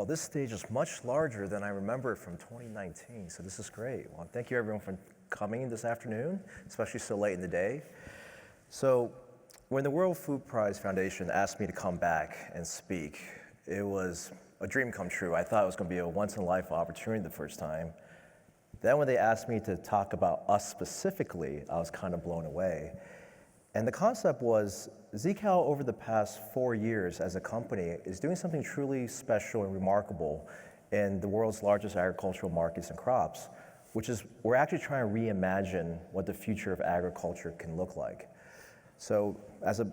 Well, this stage is much larger than I remember from 2019, so this is great. Well, thank you everyone for coming this afternoon, especially so late in the day. So, when the World Food Prize Foundation asked me to come back and speak, it was a dream come true. I thought it was going to be a once-in-a-life opportunity the first time. Then when they asked me to talk about us specifically, I was kind of blown away. And the concept was, ZeaKal over the past 4 years as a company is doing something truly special and remarkable in the world's largest agricultural markets and crops, which is we're actually trying to reimagine what the future of agriculture can look like. So as a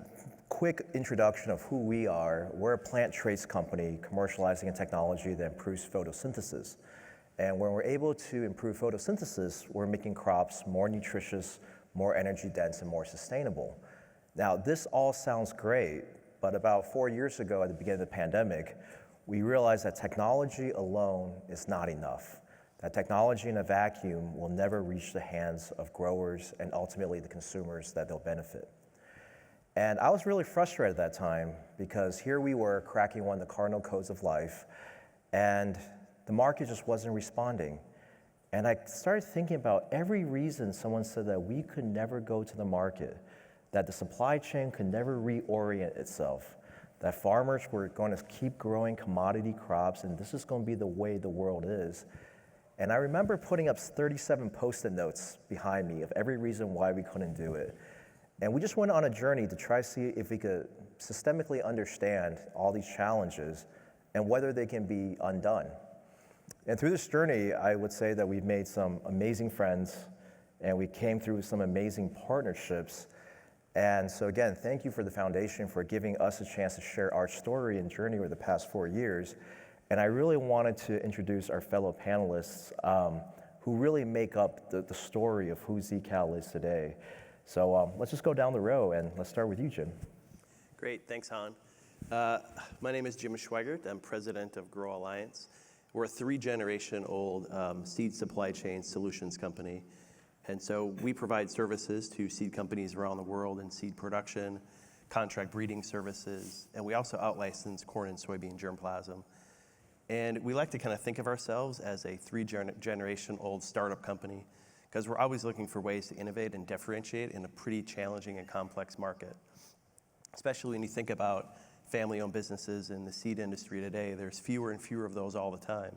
quick introduction of who we are, we're a plant traits company commercializing a technology that improves photosynthesis. And when we're able to improve photosynthesis, we're making crops more nutritious, more energy dense, and more sustainable. Now, this all sounds great, but about 4 years ago at the beginning of the pandemic, we realized that technology alone is not enough. That technology in a vacuum will never reach the hands of growers and ultimately the consumers that they'll benefit. And I was really frustrated at that time because here we were cracking one of the cardinal codes of life, and the market just wasn't responding. And I started thinking about every reason someone said that we could never go to the market, that the supply chain could never reorient itself, that farmers were going to keep growing commodity crops, and this is going to be the way the world is. And I remember putting up 37 Post-it notes behind me of every reason why we couldn't do it. And we just went on a journey to try to see if we could systemically understand all these challenges and whether they can be undone. And through this journey, I would say that we've made some amazing friends and we came through some amazing partnerships. And so again, thank you for the foundation for giving us a chance to share our story and journey over the past 4 years. And I really wanted to introduce our fellow panelists who really make up the story of who ZeaKal is today. So let's just go down the row and let's start with you, Jim. Great, thanks, Han. My name is Jim Schweigert. I'm president of Grow Alliance. We're a 3-generation-old seed supply chain solutions company. And so we provide services to seed companies around the world in seed production, contract breeding services, and we also out-license corn and soybean germplasm. And we like to kind of think of ourselves as a 3-generation-old startup company because we're always looking for ways to innovate and differentiate in a pretty challenging and complex market. Especially when you think about family-owned businesses in the seed industry today, there's fewer and fewer of those all the time.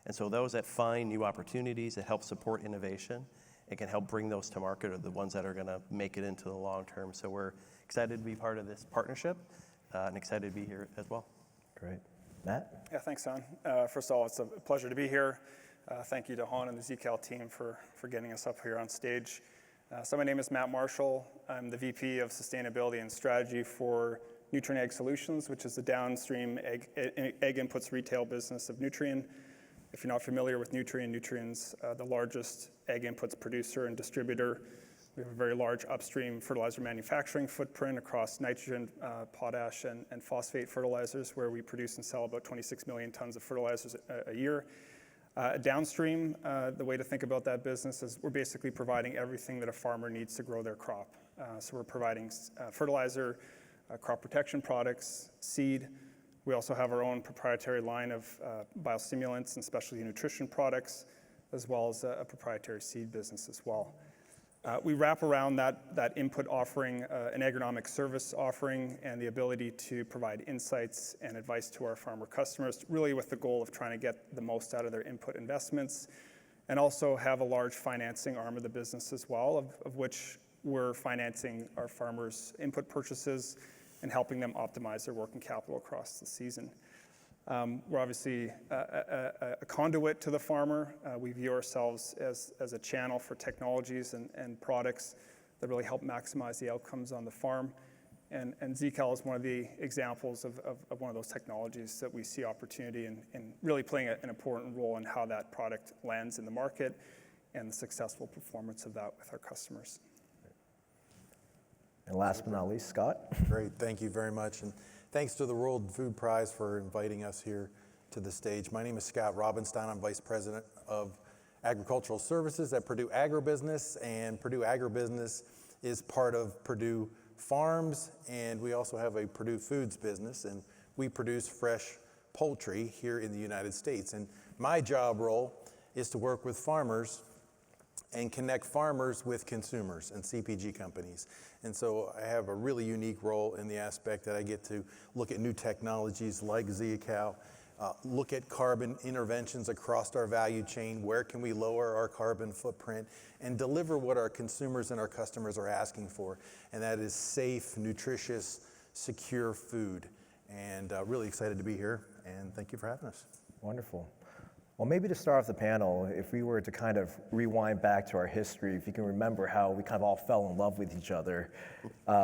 And so those that find new opportunities that help support innovation and can help bring those to market are the ones that are gonna make it into the long term. So we're excited to be part of this partnership and excited to be here as well. Great. Matt? Yeah, thanks, Han. First of all, it's a pleasure to be here. Thank you to Han and the ZeaKal team for getting us up here on stage. So my name is Matt Marshall. I'm the VP of Sustainability and Strategy for Nutrien Ag Solutions, which is the downstream egg inputs retail business of Nutrien. If you're not familiar with Nutrien, Nutrien's the largest egg inputs producer and distributor. We have a very large upstream fertilizer manufacturing footprint across nitrogen, potash, and phosphate fertilizers, where we produce and sell about 26 million tons of fertilizers a year. Downstream, the way to think about that business is we're basically providing everything that a farmer needs to grow their crop. So we're providing fertilizer, crop protection products, seed. We also have our own proprietary line of biostimulants and specialty nutrition products, as well as a proprietary seed business as well. We wrap around that input offering an agronomic service offering and the ability to provide insights and advice to our farmer customers, really with the goal of trying to get the most out of their input investments, and also have a large financing arm of the business as well, of which we're financing our farmers' input purchases and helping them optimize their working capital across the season. We're obviously a conduit to the farmer. We view ourselves as a channel for technologies and products that really help maximize the outcomes on the farm. And ZeaKal is one of the examples of one of those technologies that we see opportunity in really playing an important role in how that product lands in the market and the successful performance of that with our customers. And last but not least, Scott. Great, thank you very much. And thanks to the World Food Prize for inviting us here to the stage. My name is Scott Raubenstine. I'm Vice President of Agricultural Services at Perdue AgriBusiness, and Perdue AgriBusiness is part of Perdue Farms, and we also have a Perdue Foods business, and we produce fresh poultry here in the United States. And my job role is to work with farmers and connect farmers with consumers and CPG companies. And so I have a really unique role in the aspect that I get to look at new technologies like ZeaKal, look at carbon interventions across our value chain, where can we lower our carbon footprint, and deliver what our consumers and our customers are asking for, and that is safe, nutritious, secure food. And really excited to be here, and thank you for having us. Wonderful. Well, maybe to start off the panel, if we were to kind of rewind back to our history, if you can remember how we kind of all fell in love with each other,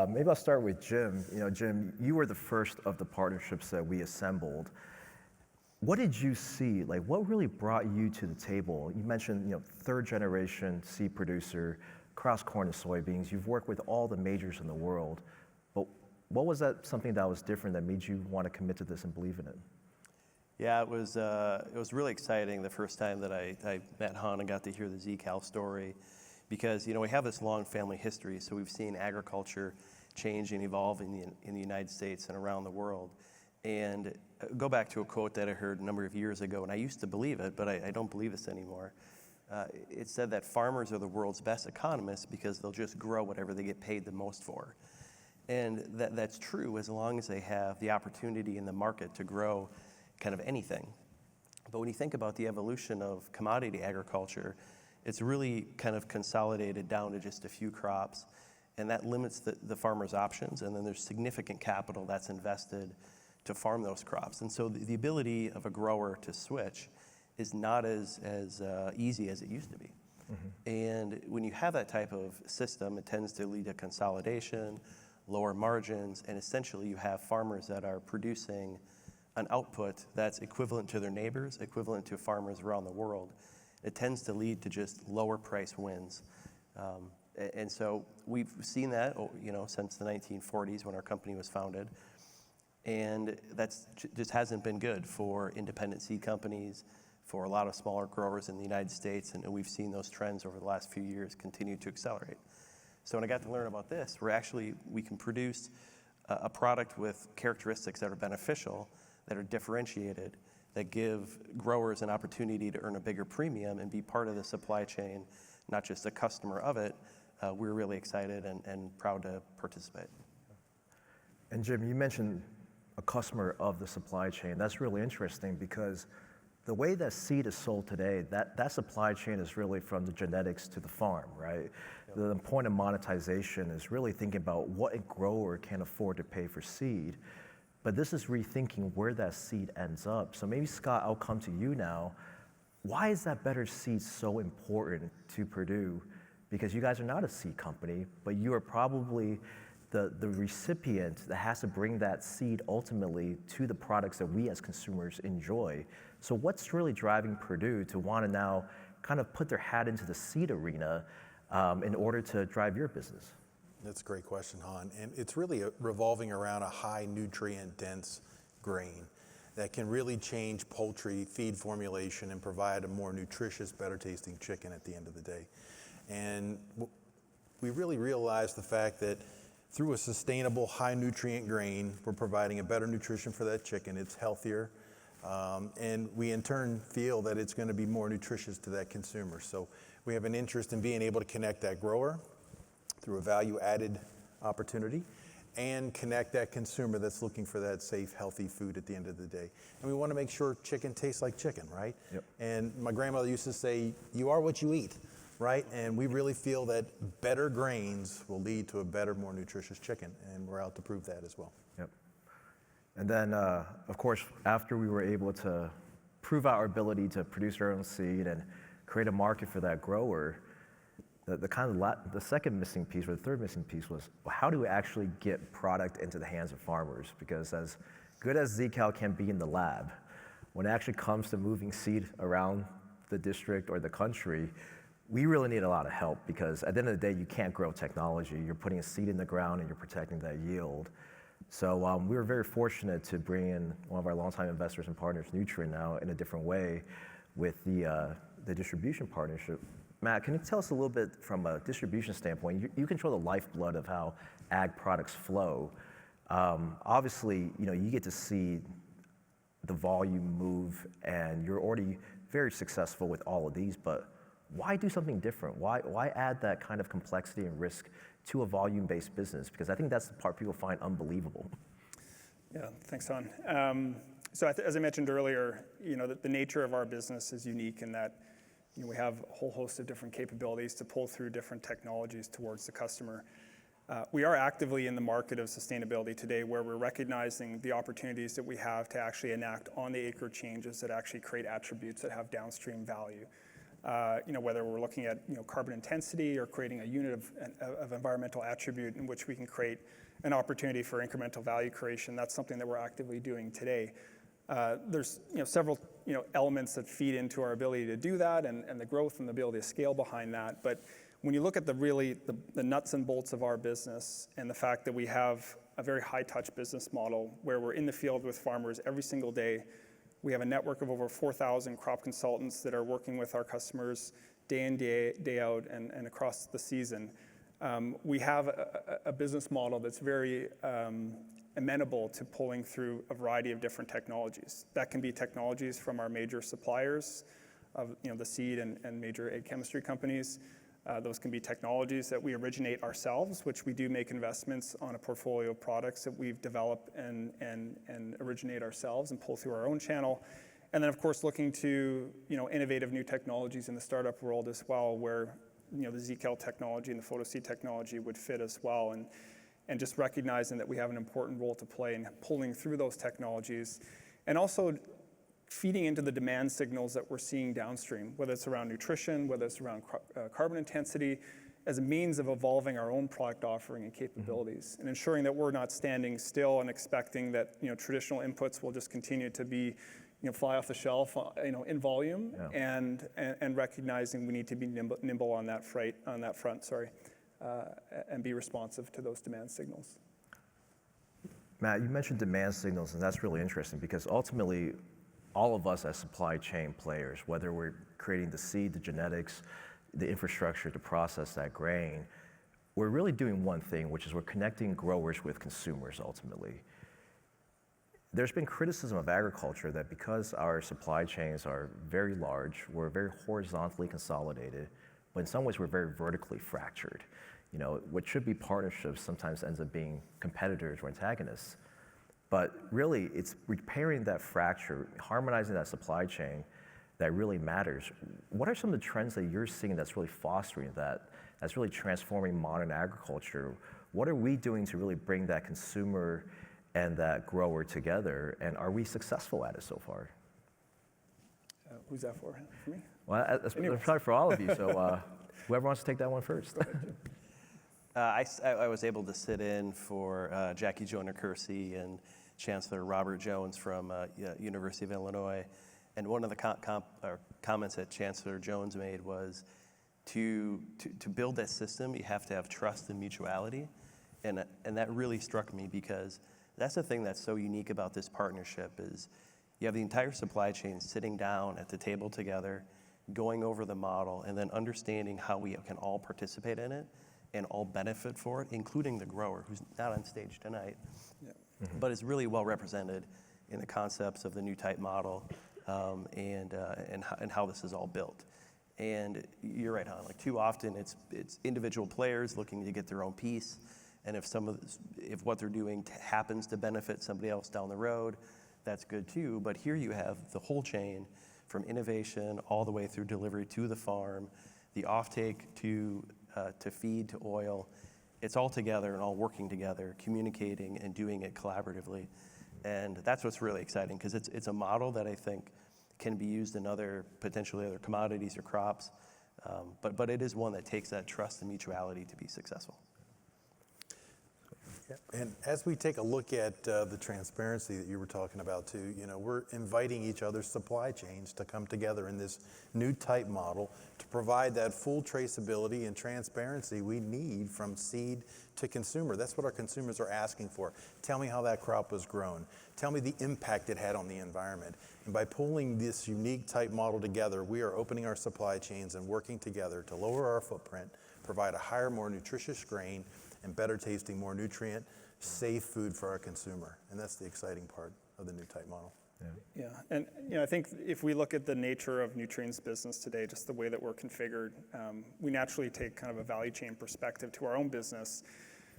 maybe I'll start with Jim. You know, Jim, you were the first of the partnerships that we assembled. What did you see? Like, what really brought you to the table? You mentioned, you know, third generation seed producer, across corn and soybeans. You've worked with all the majors in the world, but what was that something that was different that made you want to commit to this and believe in it? Yeah, it was really exciting the first time that I met Han and got to hear the ZeaKal story, because, you know, we have this long family history, so we've seen agriculture change and evolve in the United States and around the world. And go back to a quote that I heard a number of years ago, and I used to believe it, but I don't believe this anymore. It said that farmers are the world's best economists because they'll just grow whatever they get paid the most for. And that's true as long as they have the opportunity in the market to grow kind of anything. But when you think about the evolution of commodity agriculture, it's really kind of consolidated down to just a few crops, and that limits the farmer's options, and then there's significant capital that's invested to farm those crops. And so the ability of a grower to switch is not as easy as it used to be. Mm-hmm. And when you have that type of system, it tends to lead to consolidation, lower margins, and essentially you have farmers that are producing an output that's equivalent to their neighbors, equivalent to farmers around the world. It tends to lead to just lower price wins. And so we've seen that, you know, since the 1940s when our company was founded. And that's just hasn't been good for independent seed companies, for a lot of smaller growers in the United States, and we've seen those trends over the last few years continue to accelerate. So when I got to learn about this, we can produce a product with characteristics that are beneficial, that are differentiated, that give growers an opportunity to earn a bigger premium and be part of the supply chain, not just a customer of it. We're really excited and proud to participate. And Jim, you mentioned a customer of the supply chain. That's really interesting because the way that seed is sold today, that supply chain is really from the genetics to the farm, right? Yep. The point of monetization is really thinking about what a grower can afford to pay for seed, but this is rethinking where that seed ends up. So maybe, Scott, I'll come to you now. Why is that better seed so important to Perdue? Because you guys are not a seed company, but you are probably the recipient that has to bring that seed ultimately to the products that we as consumers enjoy. So what's really driving Perdue to want to now kind of put their hat into the seed arena in order to drive your business? That's a great question, Han. And it's really revolving around a high nutrient dense grain that can really change poultry feed formulation and provide a more nutritious, better tasting chicken at the end of the day. And we really realize the fact that through a sustainable high nutrient grain, we're providing a better nutrition for that chicken. It's healthier. And we in turn feel that it's going to be more nutritious to that consumer. So we have an interest in being able to connect that grower through a value added opportunity and connect that consumer that's looking for that safe, healthy food at the end of the day. And we want to make sure chicken tastes like chicken, right? Yep. And my grandmother used to say, you are what you eat. Right? And we really feel that better grains will lead to a better, more nutritious chicken, and we're out to prove that as well. Yep. And then, of course, after we were able to prove our ability to produce our own seed and create a market for that grower, the second missing piece, or the third missing piece, was how do we actually get product into the hands of farmers? Because as good as ZeaKal can be in the lab, when it actually comes to moving seed around the district or the country, we really need a lot of help, because at the end of the day, you can't grow technology. You're putting a seed in the ground and you're protecting that yield. So we were very fortunate to bring in one of our longtime investors and partners, Nutrien, now in a different way with the distribution partnership. Matt, can you tell us a little bit from a distribution standpoint? You control the lifeblood of how ag products flow. Obviously, you get to see the volume move, and you're already very successful with all of these, but why do something different? Why add that kind of complexity and risk to a volume-based business? Because I think that's the part people find unbelievable. Yeah, thanks, Hon. As I mentioned earlier, the nature of our business is unique in that we have a whole host of different capabilities to pull through different technologies towards the customer. We are actively in the market of sustainability today, where we're recognizing the opportunities that we have to actually enact on the acre changes that actually create attributes that have downstream value. Whether we're looking at carbon intensity or creating a unit of environmental attribute in which we can create an opportunity for incremental value creation, that's something that we're actively doing today. There's several elements that feed into our ability to do that, and the growth and the ability to scale behind that. But when you look at the nuts and bolts of our business and the fact that we have a very high touch business model where we're in the field with farmers every single day, we have a network of over 4,000 crop consultants that are working with our customers day in, day out, and across the season. We have a business model that's very amenable to pulling through a variety of different technologies. That can be technologies from our major suppliers of the seed and major ag chemistry companies. Those can be technologies that we originate ourselves, which we do make investments on a portfolio of products that we've developed and originate ourselves and pull through our own channel. And then, of course, looking to innovative new technologies in the startup world as well, where the ZeaKal technology and the PhotoSeed technology would fit as well. And just recognizing that we have an important role to play in pulling through those technologies, and also feeding into the demand signals that we're seeing downstream, whether it's around nutrition, whether it's around carbon intensity, as a means of evolving our own product offering and capabilities, and ensuring that we're not standing still and expecting that traditional inputs will just continue to be fly off the shelf in volume, and recognizing we need to be nimble on that front, and be responsive to those demand signals. Matt, you mentioned demand signals, and that's really interesting because ultimately, all of us as supply chain players, whether we're creating the seed, the genetics, the infrastructure to process that grain, we're really doing one thing, which is we're connecting growers with consumers ultimately. There's been criticism of agriculture that because our supply chains are very large, we're very horizontally consolidated, but in some ways we're very vertically fractured. What should be partnerships sometimes ends up being competitors or antagonists. But really, it's repairing that fracture, harmonizing that supply chain that really matters. What are some of the trends that you're seeing that's really fostering that, that's really transforming modern agriculture? What are we doing to really bring that consumer and that grower together, and are we successful at it so far? Who's that for? For me? Well, that's probably for all of you, so whoever wants to take that one first. I was able to sit in for Jackie Jonah Kersey and Chancellor Robert Jones from University of Illinois, and one of the comments that Chancellor Jones made was to build that system, you have to have trust and mutuality, and that really struck me because that's the thing that's so unique about this partnership is you have the entire supply chain sitting down at the table together, going over the model, and then understanding how we can all participate in it and all benefit for it, including the grower who's not on stage tonight. Yeah. But it's really well represented in the concepts of the NewType model and how this is all built. And you're right, Han. Like too often, it's individual players looking to get their own piece, and if what they're doing happens to benefit somebody else down the road, that's good too. But here you have the whole chain, from innovation all the way through delivery to the farm, the offtake to feed to oil. It's all together and all working together, communicating and doing it collaboratively. And that's what's really exciting because it's a model that I think can be used in potentially other commodities or crops, but it is one that takes that trust and mutuality to be successful. And as we take a look at the transparency that you were talking about too, we're inviting each other's supply chains to come together in this NewType model to provide that full traceability and transparency we need from seed to consumer. That's what our consumers are asking for. Tell me how that crop was grown. Tell me the impact it had on the environment. And by pulling this unique type model together, we are opening our supply chains and working together to lower our footprint, provide a higher, more nutritious grain, and better tasting, more nutrient, safe food for our consumer. And that's the exciting part of the NewType model. Yeah, and I think if we look at the nature of Nutrien's business today, just the way that we're configured, we naturally take kind of a value chain perspective to our own business.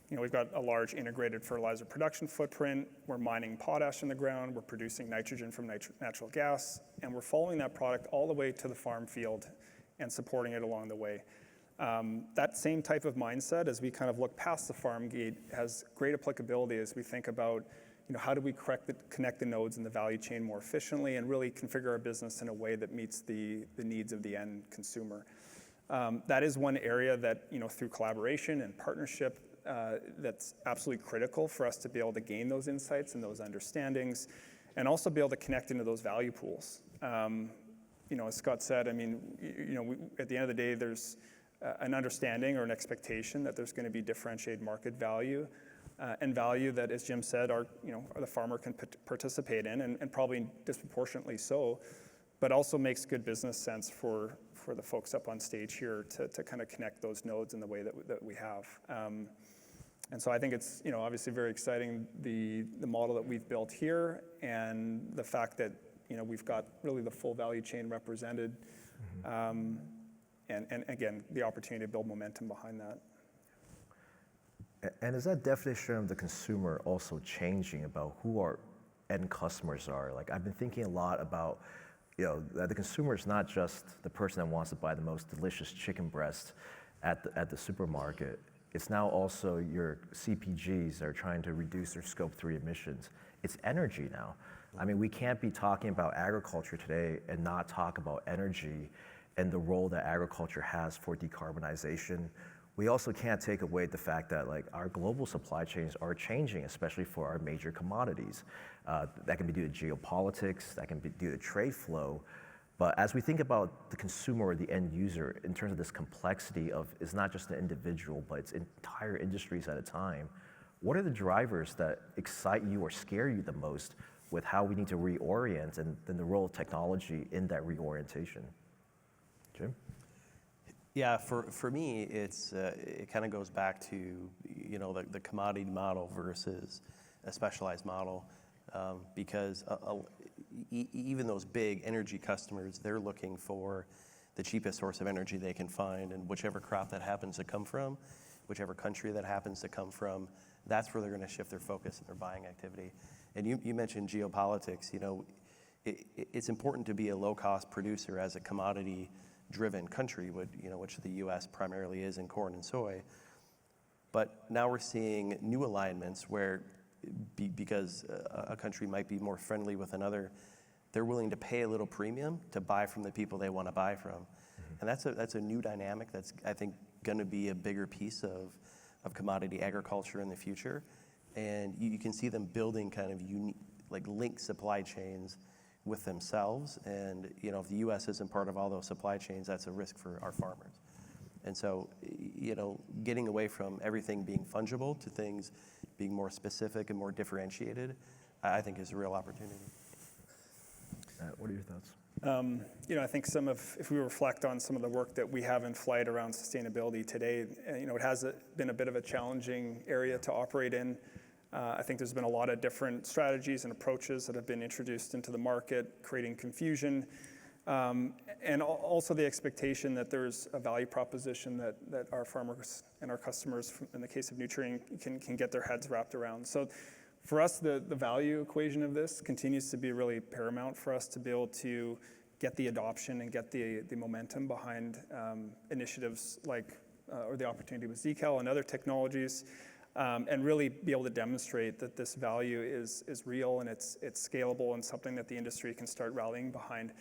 We've got a large integrated fertilizer production footprint. We're mining potash in the ground. We're producing nitrogen from natural gas, and we're following that product all the way to the farm field and supporting it along the way. That same type of mindset, as we kind of look past the farm gate, has great applicability as we think about how do we connect the nodes in the value chain more efficiently and really configure our business in a way that meets the needs of the end consumer. That is one area that, through collaboration and partnership, that's absolutely critical for us to be able to gain those insights and those understandings, and also be able to connect into those value pools. As Scott said, at the end of the day, there's an understanding or an expectation that there's going to be differentiated market value and value that, as Jim said, the farmer can participate in, and probably disproportionately so, but also makes good business sense for the folks up on stage here to kind of connect those nodes in the way that we have. And so I think it's obviously very exciting, the model that we've built here, and the fact that we've got really the full value chain represented, and again, the opportunity to build momentum behind that. And is that definition of the consumer also changing about who our end customers are? Like, I've been thinking a lot about, that the consumer is not just the person that wants to buy the most delicious chicken breast at the supermarket. It's now also your CPGs that are trying to reduce their Scope 3 emissions. It's energy now. We can't be talking about agriculture today and not talk about energy and the role that agriculture has for decarbonization. We also can't take away the fact that our global supply chains are changing, especially for our major commodities. That can be due to geopolitics, that can be due to trade flow. But as we think about the consumer or the end user in terms of this complexity of, it's not just an individual, but it's entire industries at a time, what are the drivers that excite you or scare you the most with how we need to reorient, and then the role of technology in that reorientation? Jim? Yeah, for me, it kind of goes back to the commodity model versus a specialized model, because even those big energy customers, they're looking for the cheapest source of energy they can find, and whichever crop that happens to come from, whichever country that happens to come from, that's where they're going to shift their focus and their buying activity. And you mentioned geopolitics. It's important to be a low-cost producer as a commodity-driven country, which the U.S. primarily is in corn and soy. But now we're seeing new alignments where, because a country might be more friendly with another, they're willing to pay a little premium to buy from the people they want to buy from. And that's a new dynamic that's, I think, going to be a bigger piece of commodity agriculture in the future. And you can see them building kind of unique, linked supply chains with themselves. And if the U.S. isn't part of all those supply chains, that's a risk for our farmers. And so, getting away from everything being fungible to things being more specific and more differentiated, I think is a real opportunity. What are your thoughts? I think if we reflect on some of the work that we have in flight around sustainability today, it has been a bit of a challenging area to operate in. I think there's been a lot of different strategies and approaches that have been introduced into the market, creating confusion, and also the expectation that there's a value proposition that our farmers and our customers, in the case of Nutrien, can get their heads wrapped around. So for us, the value equation of this continues to be really paramount for us to be able to get the adoption and get the momentum behind initiatives or the opportunity with ZeaKal and other technologies, and really be able to demonstrate that this value is real and it's scalable and something that the industry can start rallying behind.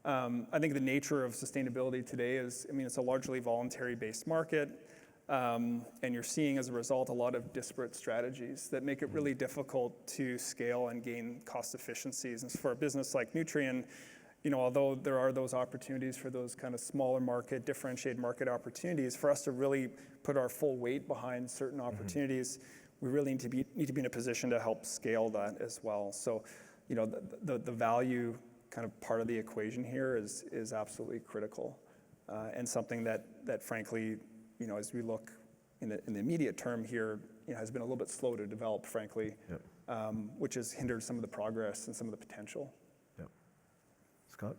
I think the nature of sustainability today is, it's a largely voluntary-based market, and you're seeing as a result a lot of disparate strategies that make it really difficult to scale and gain cost efficiencies. And for a business like Nutrien, although there are those opportunities for those kind of smaller market, differentiated market opportunities, for us to really put our full weight behind certain opportunities, we really need to be in a position to help scale that as well. So, the value kind of part of the equation here is absolutely critical, and something that frankly, as we look in the immediate term here, has been a little bit slow to develop, frankly, which has hindered some of the progress and some of the potential. Yep. Scott?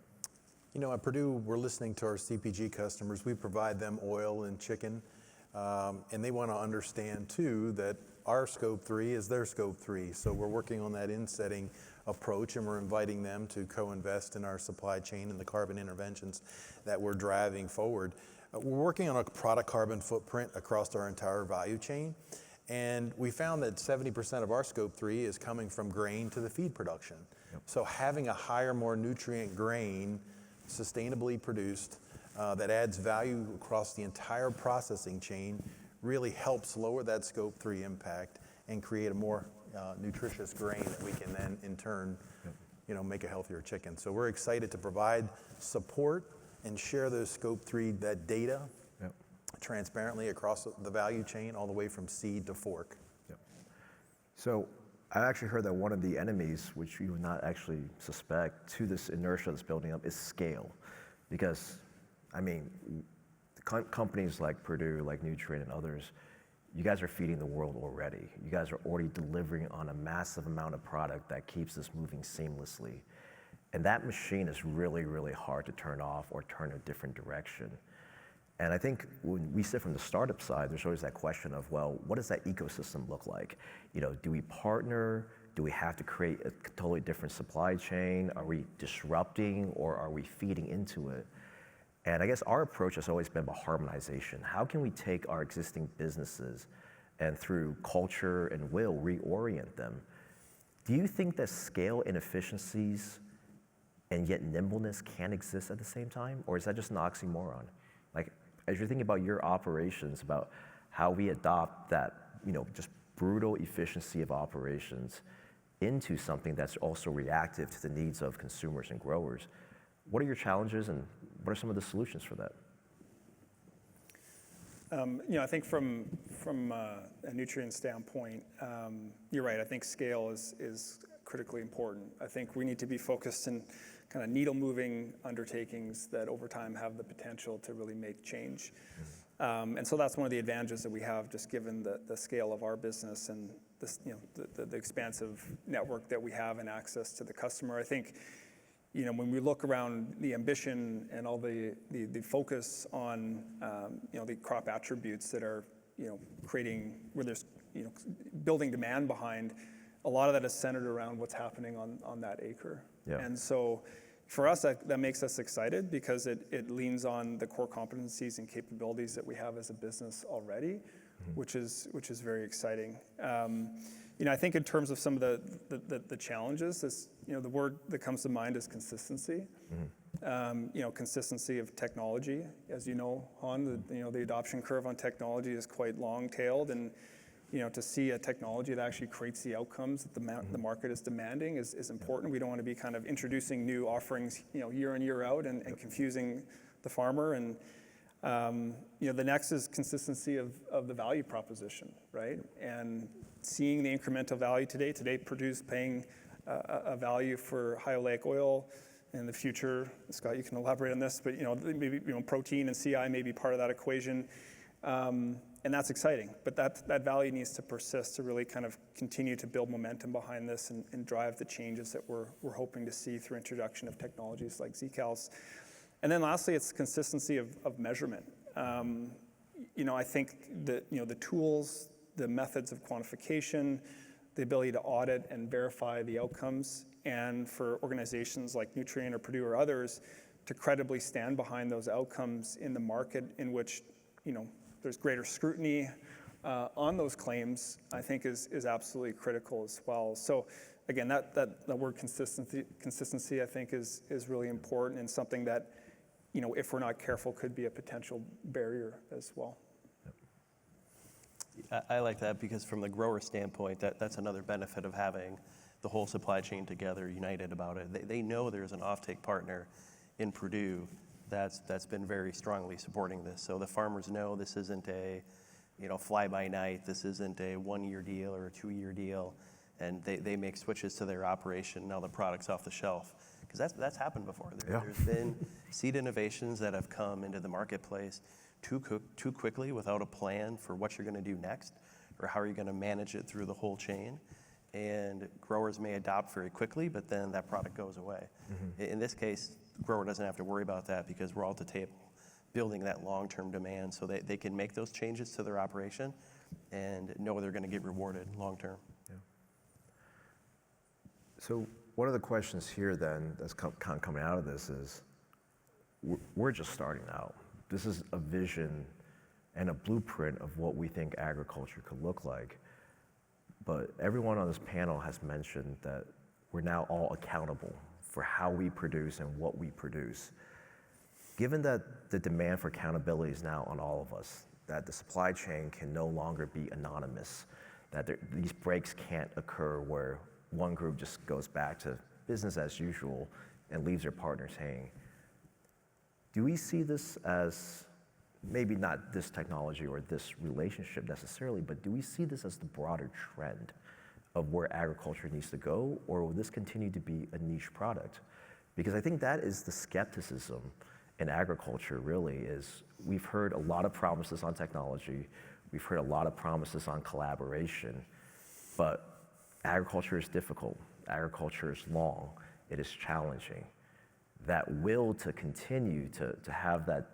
At Perdue, we're listening to our CPG customers. We provide them oil and chicken, and they want to understand too that our scope 3 is their scope 3. So we're working on that in-setting approach, and we're inviting them to co-invest in our supply chain and the carbon interventions that we're driving forward. We're working on a product carbon footprint across our entire value chain, and we found that 70% of our scope 3 is coming from grain to the feed production. So having a higher, more nutrient grain, sustainably produced, that adds value across the entire processing chain really helps lower that scope 3 impact and create a more nutritious grain that we can then in turn make a healthier chicken. So we're excited to provide support and share those scope 3, that data transparently across the value chain all the way from seed to fork. So I actually heard that one of the enemies, which you would not actually suspect, to this inertia that's building up is scale. Because, I mean, companies like Perdue, like Nutrien and others, you guys are feeding the world already. You guys are already delivering on a massive amount of product that keeps this moving seamlessly. And that machine is really, really hard to turn off or turn a different direction. And I think when we sit from the startup side, there's always that question of, well, what does that ecosystem look like? Do we partner? Do we have to create a totally different supply chain? Are we disrupting or are we feeding into it? And I guess our approach has always been about harmonization. How can we take our existing businesses and through culture and will reorient them? Do you think that scale inefficiencies and yet nimbleness can exist at the same time? Or is that just an oxymoron? Like, as you're thinking about your operations, about how we adopt that, just brutal efficiency of operations into something that's also reactive to the needs of consumers and growers, what are your challenges and what are some of the solutions for that? I think from a Nutrien standpoint, you're right. I think scale is critically important. I think we need to be focused in kind of needle-moving undertakings that over time have the potential to really make change. And so that's one of the advantages that we have, just given the scale of our business and this, the expansive network that we have and access to the customer. I think, when we look around the ambition and all the focus on, the crop attributes that are, creating where there's, building demand behind, a lot of that is centered around what's happening on that acre. Yeah. And so for us, that makes us excited because it leans on the core competencies and capabilities that we have as a business already, which is very exciting. I think in terms of some of the challenges, the word that comes to mind is consistency. Consistency of technology. As you know, Han, the adoption curve on technology is quite long-tailed, and to see a technology that actually creates the outcomes that the market is demanding is important. We don't want to be kind of introducing new offerings, year in, year out and confusing the farmer. And, the next is consistency of the value proposition, right? And seeing the incremental value today Purdue's paying a value for high oleic oil. In the future, Scott, you can elaborate on this, but maybe protein and CI may be part of that equation. And that's exciting, but that value needs to persist to really kind of continue to build momentum behind this and drive the changes that we're hoping to see through introduction of technologies like ZeaKal's. And then lastly, it's consistency of measurement. I think the tools, the methods of quantification, the ability to audit and verify the outcomes, and for organizations like Nutrien or Perdue or others to credibly stand behind those outcomes in the market in which there's greater scrutiny on those claims, I think is absolutely critical as well. So again, that word consistency I think is really important and something that, if we're not careful, could be a potential barrier as well. I like that because from the grower standpoint, that's another benefit of having the whole supply chain together, united about it. They know there's an offtake partner in Perdue that's been very strongly supporting this. So the farmers know this isn't a fly-by-night, this isn't a 1-year deal or a 2-year deal, and they make switches to their operation, now the product's off the shelf. Because that's happened before. There's been seed innovations that have come into the marketplace too quickly without a plan for what you're going to do next or how are you going to manage it through the whole chain? And growers may adopt very quickly, but then that product goes away. In this case, the grower doesn't have to worry about that because we're all at the table building that long-term demand so they can make those changes to their operation and know they're going to get rewarded long-term. Yeah. So one of the questions here then that's kind of coming out of this is, we're just starting out. This is a vision and a blueprint of what we think agriculture could look like. But everyone on this panel has mentioned that we're now all accountable for how we produce and what we produce. Given that the demand for accountability is now on all of us, that the supply chain can no longer be anonymous, that these breaks can't occur where one group just goes back to business as usual and leaves their partners hanging. Do we see this as, maybe not this technology or this relationship necessarily, but do we see this as the broader trend of where agriculture needs to go, or will this continue to be a niche product? Because I think that is the skepticism in agriculture really is, we've heard a lot of promises on technology, we've heard a lot of promises on collaboration, but agriculture is difficult, agriculture is long, it is challenging. That will to continue to have that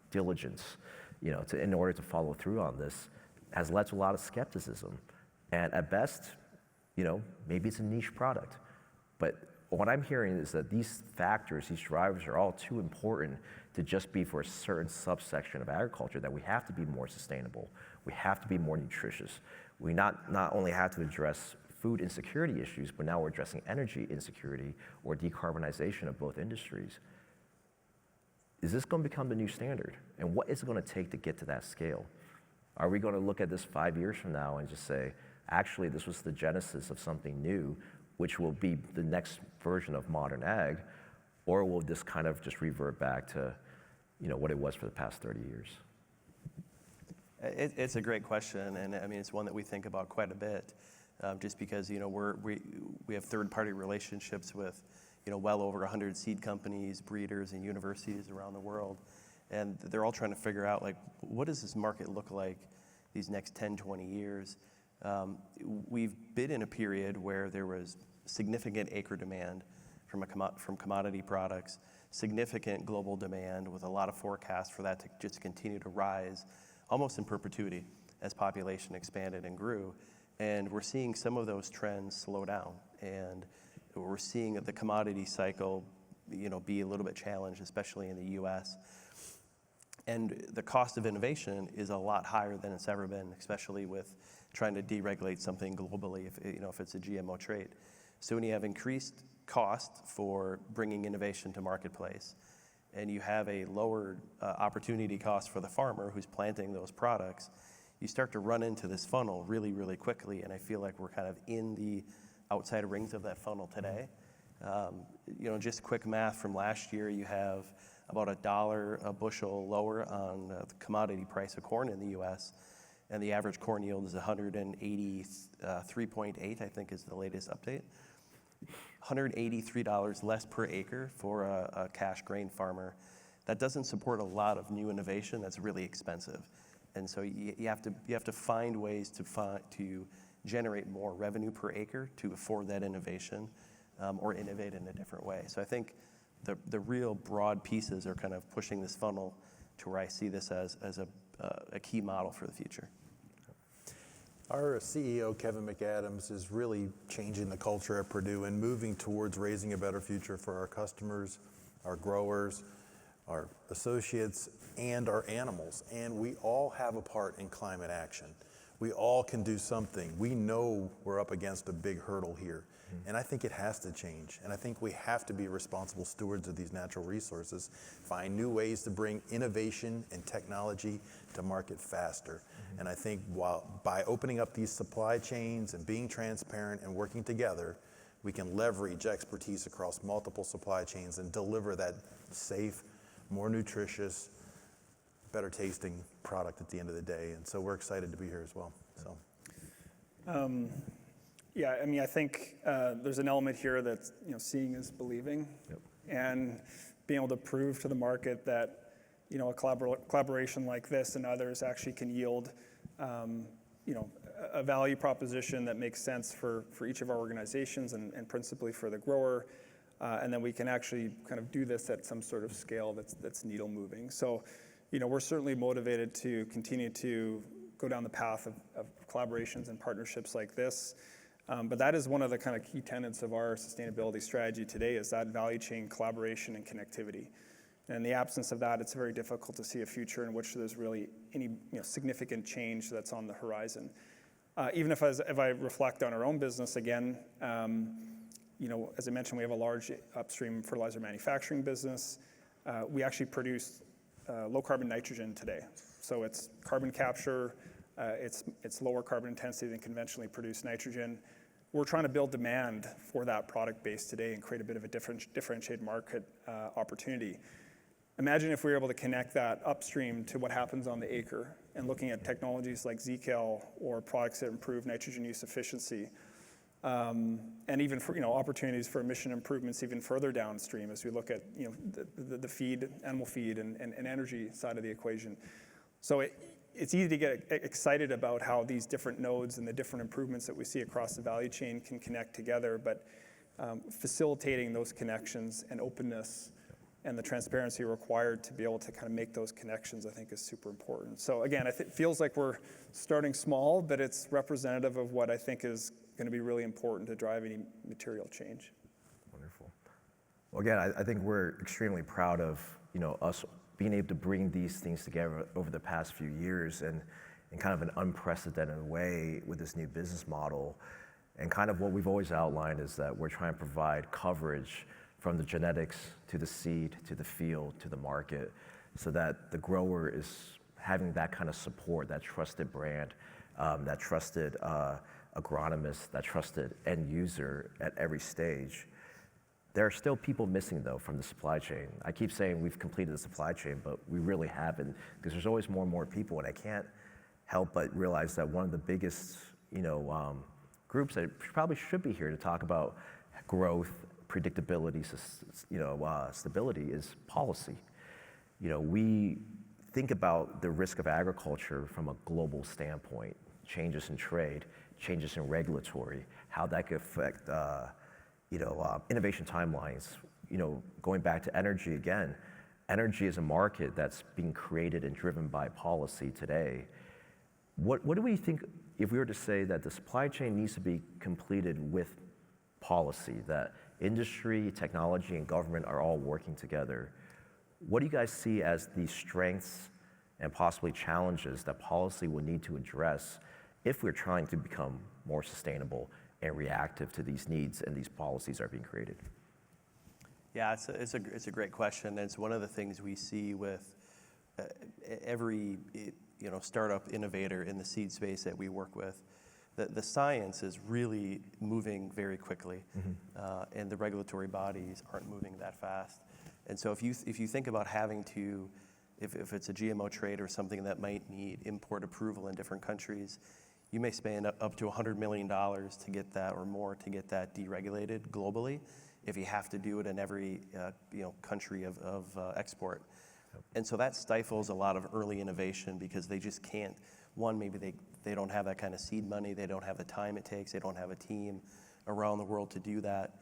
diligence, in order to follow through on this, has led to a lot of skepticism. And at best, maybe it's a niche product. But what I'm hearing is that these factors, these drivers are all too important to just be for a certain subsection of agriculture, that we have to be more sustainable, we have to be more nutritious. We not only have to address food insecurity issues, but now we're addressing energy insecurity or decarbonization of both industries. Is this going to become the new standard? And what is it going to take to get to that scale? Are we going to look at this 5 years from now and just say, actually, this was the genesis of something new, which will be the next version of modern ag, or will this kind of just revert back to, what it was for the past 30 years? It's a great question, and I mean, it's one that we think about quite a bit, just because, we have third-party relationships with, well over 100 seed companies, breeders, and universities around the world. And they're all trying to figure out, what does this market look like these next 10, 20 years? We've been in a period where there was significant acre demand from commodity products, significant global demand with a lot of forecasts for that to just continue to rise almost in perpetuity as population expanded and grew. And we're seeing some of those trends slow down. And we're seeing the commodity cycle, be a little bit challenged, especially in the U.S. And the cost of innovation is a lot higher than it's ever been, especially with trying to deregulate something globally if it's a GMO trait. So when you have increased cost for bringing innovation to marketplace, and you have a lower opportunity cost for the farmer who's planting those products, you start to run into this funnel really, really quickly. And I feel like we're kind of in the outside rings of that funnel today. Just quick math from last year, you have about $1 a bushel lower on the commodity price of corn in the U.S., and the average corn yield is 183.8, I think is the latest update. $183 less per acre for a cash grain farmer. That doesn't support a lot of new innovation. That's really expensive. And so you have to find ways to generate more revenue per acre to afford that innovation, or innovate in a different way. So I think the real broad pieces are kind of pushing this funnel to where I see this as a key model for the future. Our CEO, Kevin McAdams, is really changing the culture at Perdue and moving towards raising a better future for our customers, our growers, our associates, and our animals. And we all have a part in climate action. We all can do something. We know we're up against a big hurdle here. And I think it has to change. And I think we have to be responsible stewards of these natural resources, find new ways to bring innovation and technology to market faster. And I think by opening up these supply chains and being transparent and working together, we can leverage expertise across multiple supply chains and deliver that safe, more nutritious, better tasting product at the end of the day. And so we're excited to be here as well. So. Yeah, I mean, I think there's an element here that's, seeing is believing. Yep. And being able to prove to the market that, a collaboration like this and others actually can yield a value proposition that makes sense for each of our organizations and principally for the grower. And then we can actually kind of do this at some sort of scale that's needle moving. So, we're certainly motivated to continue to go down the path of collaborations and partnerships like this. But that is one of the kind of key tenets of our sustainability strategy today, is that value chain collaboration and connectivity. And in the absence of that, it's very difficult to see a future in which there's really any significant change that's on the horizon. Even if I reflect on our own business again, as I mentioned, we have a large upstream fertilizer manufacturing business. We actually produce low carbon nitrogen today. So it's carbon capture, it's lower carbon intensity than conventionally produced nitrogen. We're trying to build demand for that product base today and create a bit of a differentiated market opportunity. Imagine if we were able to connect that upstream to what happens on the acre, and looking at technologies like ZeaKal or products that improve nitrogen use efficiency, and even for opportunities for emission improvements even further downstream as we look at the feed, animal feed, and energy side of the equation. So it's easy to get excited about how these different nodes and the different improvements that we see across the value chain can connect together, but facilitating those connections and openness and the transparency required to be able to kind of make those connections, I think, is super important. So again, it feels like we're starting small, but it's representative of what I think is going to be really important to drive any material change. Wonderful. Well, again, I think we're extremely proud of us being able to bring these things together over the past few years and in kind of an unprecedented way with this new business model. And kind of what we've always outlined is that we're trying to provide coverage from the genetics to the seed, to the field, to the market, so that the grower is having that kind of support, that trusted brand, that trusted agronomist, that trusted end user at every stage. There are still people missing, though, from the supply chain. I keep saying we've completed the supply chain, but we really haven't, because there's always more and more people, and I can't help but realize that one of the biggest groups that probably should be here to talk about growth, predictability, stability is policy. We think about the risk of agriculture from a global standpoint, changes in trade, changes in regulatory, how that could affect innovation timelines. Going back to energy again, energy is a market that's being created and driven by policy today. What do we think if we were to say that the supply chain needs to be completed with policy, that industry, technology, and government are all working together? What do you guys see as the strengths and possibly challenges that policy will need to address if we're trying to become more sustainable and reactive to these needs and these policies are being created? Yeah, it's a great question. And it's one of the things we see with every startup innovator in the seed space that we work with. The science is really moving very quickly, and the regulatory bodies aren't moving that fast. And so if you think about having to, if it's a GMO trait or something that might need import approval in different countries, you may spend up to $100 million to get that or more to get that deregulated globally, if you have to do it in every country of export. And so that stifles a lot of early innovation because they just can't. One, maybe they don't have that kind of seed money, they don't have the time it takes, they don't have a team around the world to do that.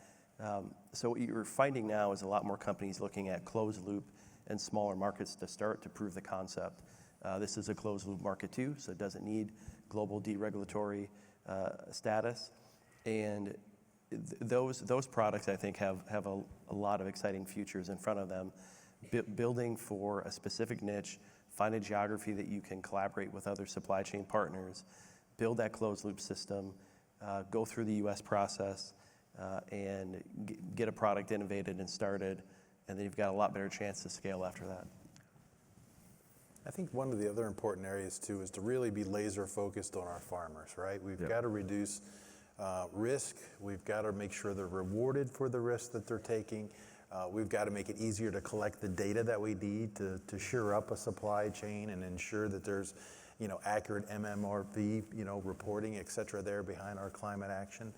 So what you're finding now is a lot more companies looking at closed loop and smaller markets to start to prove the concept. This is a closed loop market too, so it doesn't need global deregulatory status. And those products, I think, have a lot of exciting futures in front of them. Building for a specific niche, find a geography that you can collaborate with other supply chain partners, build that closed loop system, go through the US process, and get a product innovated and started, and then you've got a lot better chance to scale after that. I think one of the other important areas too is to really be laser focused on our farmers, right? We've got to reduce risk. We've got to make sure they're rewarded for the risk that they're taking. We've got to make it easier to collect the data that we need to shore up a supply chain and ensure that there's accurate MMRV reporting, et cetera, there behind our climate action.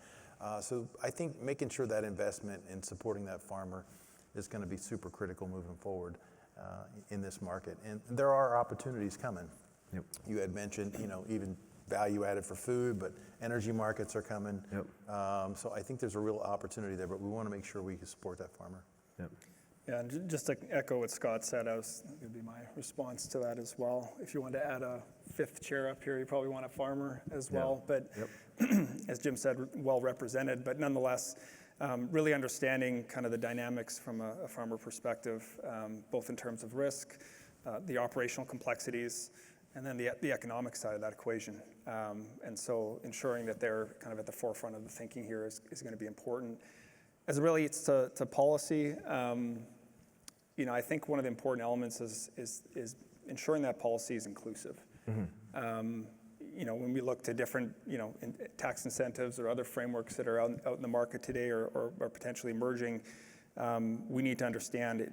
So I think making sure that investment in supporting that farmer is going to be super critical moving forward in this market. And there are opportunities coming. Yep. You had mentioned even value added for food, but energy markets are coming. Yep. So I think there's a real opportunity there, but we want to make sure we can support that farmer. Yep. Yeah, and just to echo what Scott said, that would be my response to that as well. If you want to add a fifth chair up here, you probably want a farmer as well. But as Jim said, well represented, but nonetheless, really understanding kind of the dynamics from a farmer perspective, both in terms of risk, the operational complexities, and then the economic side of that equation. And so ensuring that they're kind of at the forefront of the thinking here is going to be important. As it relates to policy, I think one of the important elements is ensuring that policy is inclusive. When we look to different, tax incentives or other frameworks that are out in the market today or potentially emerging, we need to understand,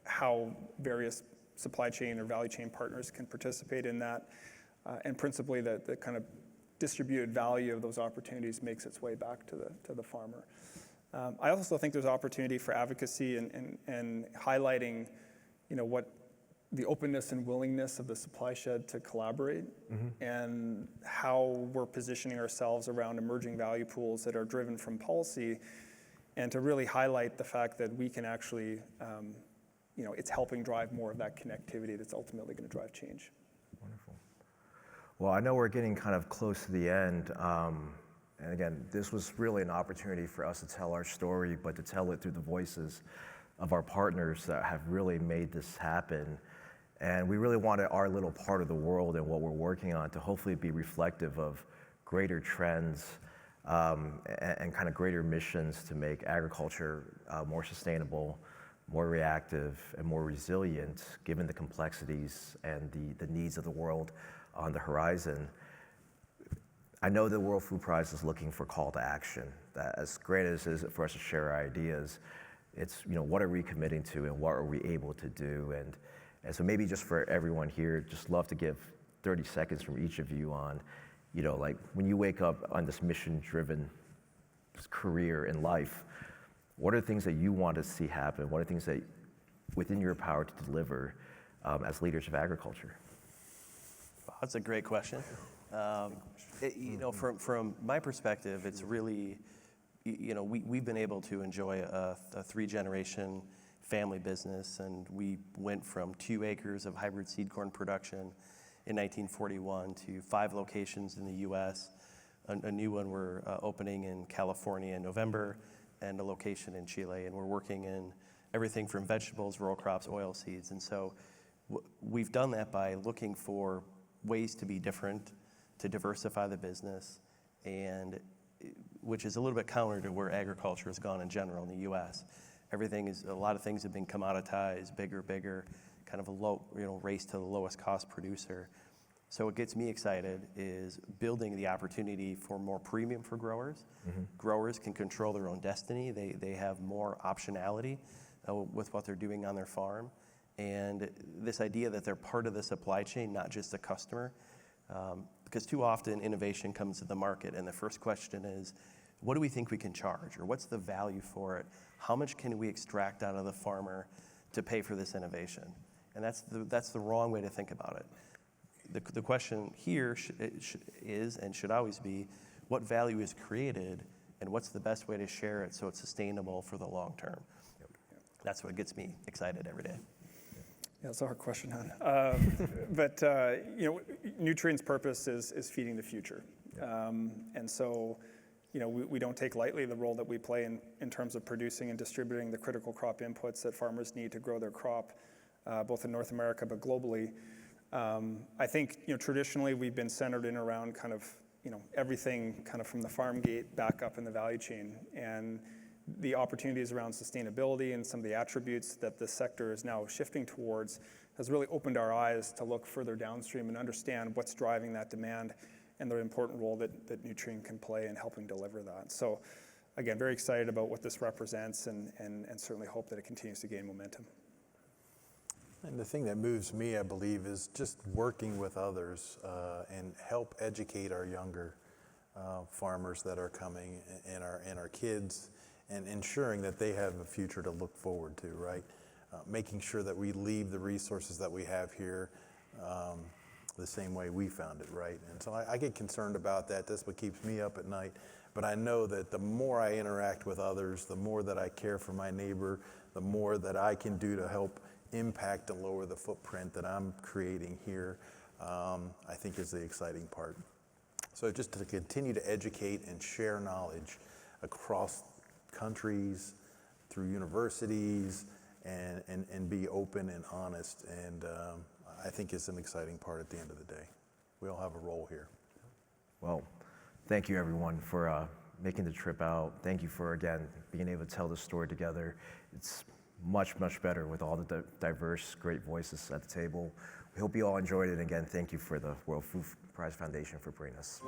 how various supply chain or value chain partners can participate in that, and principally the kind of distributed value of those opportunities makes its way back to the farmer. I also think there's opportunity for advocacy and highlighting, what the openness and willingness of the supply shed to collaborate, and how we're positioning ourselves around emerging value pools that are driven from policy, and to really highlight the fact that we can actually, it's helping drive more of that connectivity that's ultimately going to drive change. Wonderful. Well, I know we're getting kind of close to the end. And again, this was really an opportunity for us to tell our story, but to tell it through the voices of our partners that have really made this happen. And we really wanted our little part of the world and what we're working on to hopefully be reflective of greater trends and kind of greater missions to make agriculture more sustainable, more reactive, and more resilient, given the complexities and the needs of the world on the horizon. I know the World Food Prize is looking for call to action. That as great as it is for us to share our ideas, it's, what are we committing to and what are we able to do? And so maybe just for everyone here, just love to give 30 seconds from each of you on, like when you wake up on this mission-driven career in life, what are the things that you want to see happen? What are things that within your power to deliver as leaders of agriculture? Wow, that's a great question. From my perspective, it's really, we've been able to enjoy a 3-generation family business, and we went from 2 acres of hybrid seed corn production in 1941 to 5 locations in the U.S., a new one we're opening in California in November, and a location in Chile, and we're working in everything from vegetables, row crops, oil seeds. And so we've done that by looking for ways to be different, to diversify the business, and which is a little bit counter to where agriculture has gone in general in the U.S. A lot of things have been commoditized, bigger, kind of a low, race to the lowest cost producer. So what gets me excited is building the opportunity for more premium for growers. Growers can control their own destiny. They have more optionality with what they're doing on their farm. And this idea that they're part of the supply chain, not just a customer, because too often innovation comes to the market and the first question is, what do we think we can charge? Or what's the value for it? How much can we extract out of the farmer to pay for this innovation? And that's the wrong way to think about it. The question here is and should always be, what value is created and what's the best way to share it so it's sustainable for the long term? That's what gets me excited every day. Yeah, it's a hard question, hon. But Nutrien's purpose is feeding the future. And so, we don't take lightly the role that we play in terms of producing and distributing the critical crop inputs that farmers need to grow their crop, both in North America but globally. I think, traditionally we've been centered in around kind of, everything kind of from the farm gate back up in the value chain. And the opportunities around sustainability and some of the attributes that the sector is now shifting towards has really opened our eyes to look further downstream and understand what's driving that demand and the important role that Nutrien can play in helping deliver that. So again, very excited about what this represents and certainly hope that it continues to gain momentum. And the thing that moves me, I believe, is just working with others and help educate our younger farmers that are coming and our kids, and ensuring that they have a future to look forward to, right? Making sure that we leave the resources that we have here the same way we found it, right? And so I get concerned about that. That's what keeps me up at night. But I know that the more I interact with others, the more that I care for my neighbor, the more that I can do to help impact and lower the footprint that I'm creating here, I think is the exciting part. So just to continue to educate and share knowledge across countries, through universities, and be open and honest, and I think it's an exciting part at the end of the day. We all have a role here. Well, thank you everyone for making the trip out. Thank you for, again, being able to tell the story together. It's much, much better with all the diverse, great voices at the table. We hope you all enjoyed it. And again, thank you for the World Food Prize Foundation for bringing us.